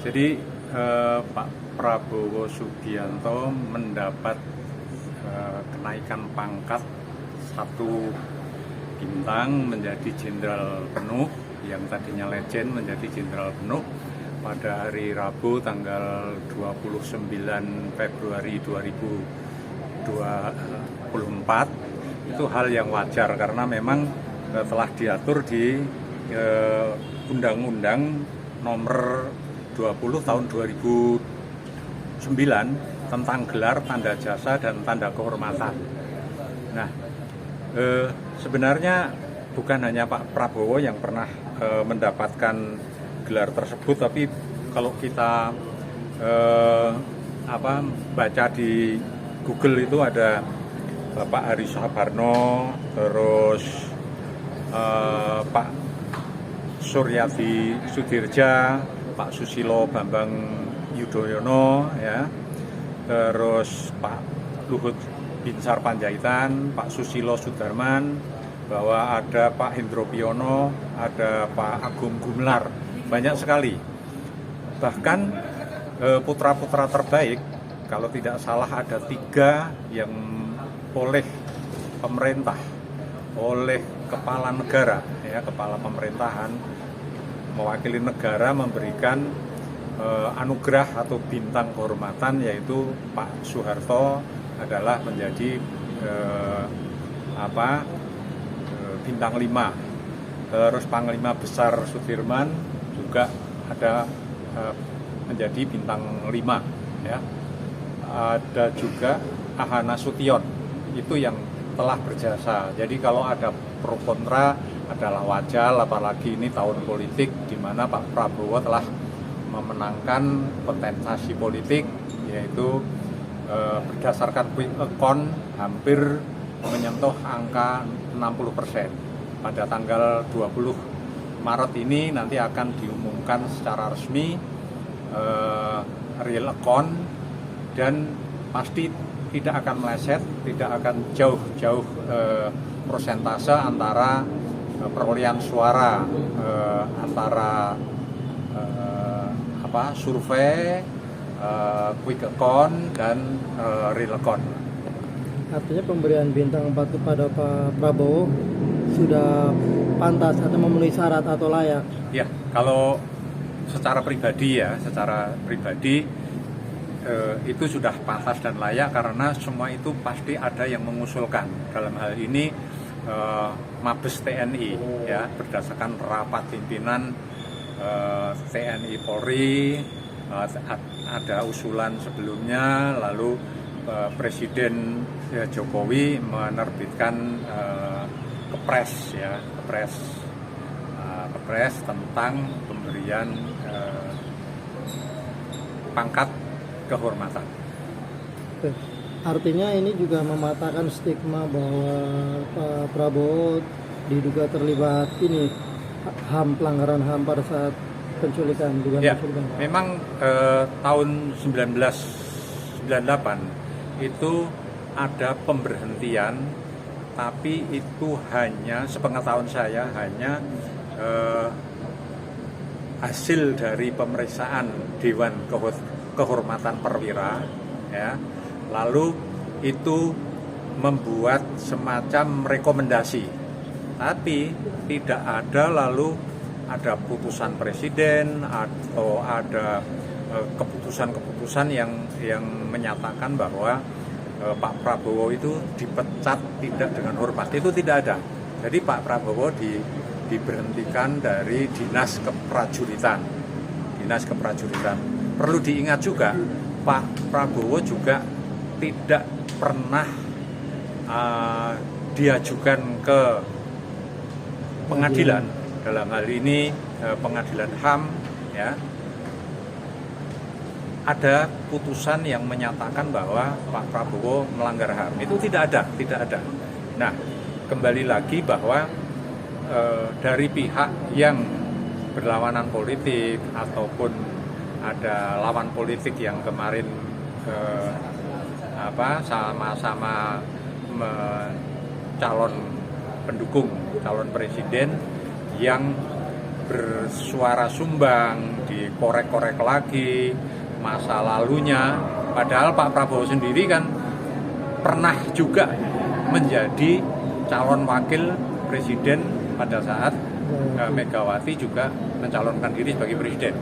Jadi Pak Prabowo Subianto mendapat kenaikan pangkat 1 bintang menjadi jenderal penuh, yang tadinya legend menjadi jenderal penuh pada hari Rabu tanggal 29 Februari 2024. Itu hal yang wajar karena memang telah diatur di Undang-Undang nomor 20 tahun 2009 tentang gelar, tanda jasa, dan tanda kehormatan. Nah, sebenarnya bukan hanya Pak Prabowo yang pernah mendapatkan gelar tersebut, tapi kalau kita baca di Google itu ada Bapak Hari Sabarno, terus Pak Suryadi Sudirja, Pak Susilo Bambang Yudhoyono, ya, terus Pak Luhut Binsar Panjaitan, Pak Susilo Sudarman, bahwa ada Pak Hendro Priyono, ada Pak Agung Gumelar, banyak sekali. Bahkan putra-putra terbaik, kalau tidak salah ada 3 yang oleh pemerintah, oleh kepala negara, ya, kepala pemerintahan mewakili negara memberikan anugerah atau bintang kehormatan, yaitu Pak Soeharto adalah menjadi bintang 5. Terus Panglima Besar Sudirman juga ada menjadi bintang 5, ya. Ada juga Ahana Sution, itu yang telah berjasa. Jadi kalau ada pro kontra adalah wajar, apalagi ini tahun politik di mana Pak Prabowo telah memenangkan kontestasi politik, yaitu berdasarkan quick count hampir menyentuh angka 60%. Pada tanggal 20 Maret ini nanti akan diumumkan secara resmi real count, dan pasti tidak akan meleset, tidak akan jauh-jauh persentase antara perolehan suara antara survei, quick count, dan real count. Artinya pemberian bintang 4 kepada Pak Prabowo sudah pantas atau memenuhi syarat atau layak? Ya, kalau secara pribadi itu sudah pantas dan layak, karena semua itu pasti ada yang mengusulkan. Dalam hal ini Mabes TNI, ya, berdasarkan rapat pimpinan TNI Polri, ada usulan sebelumnya, lalu Presiden Jokowi menerbitkan kepres tentang pemberian pangkat kehormatan. Artinya ini juga mematahkan stigma bahwa Pak Prabowo diduga terlibat pelanggaran HAM pada saat penculikan. Ya, memang tahun 1998 itu ada pemberhentian, tapi itu hanya, sepengetahuan saya, hanya hasil dari pemeriksaan Dewan Kehormatan Perwira, ya. Lalu itu membuat semacam rekomendasi, tapi tidak ada lalu ada putusan presiden atau ada keputusan-keputusan yang menyatakan bahwa Pak Prabowo itu dipecat tidak dengan hormat. Itu tidak ada. Jadi Pak Prabowo diberhentikan dari dinas keprajuritan. Perlu diingat juga, Pak Prabowo juga tidak pernah diajukan ke pengadilan, dalam hal ini pengadilan HAM, ya. Ada putusan yang menyatakan bahwa Pak Prabowo melanggar HAM. Itu tidak ada. Nah, kembali lagi bahwa dari pihak yang berlawanan politik ataupun ada lawan politik yang kemarin sama-sama calon pendukung calon presiden yang bersuara sumbang, dikorek-korek lagi masa lalunya. Padahal Pak Prabowo sendiri kan pernah juga menjadi calon wakil presiden pada saat Megawati juga mencalonkan diri sebagai presiden.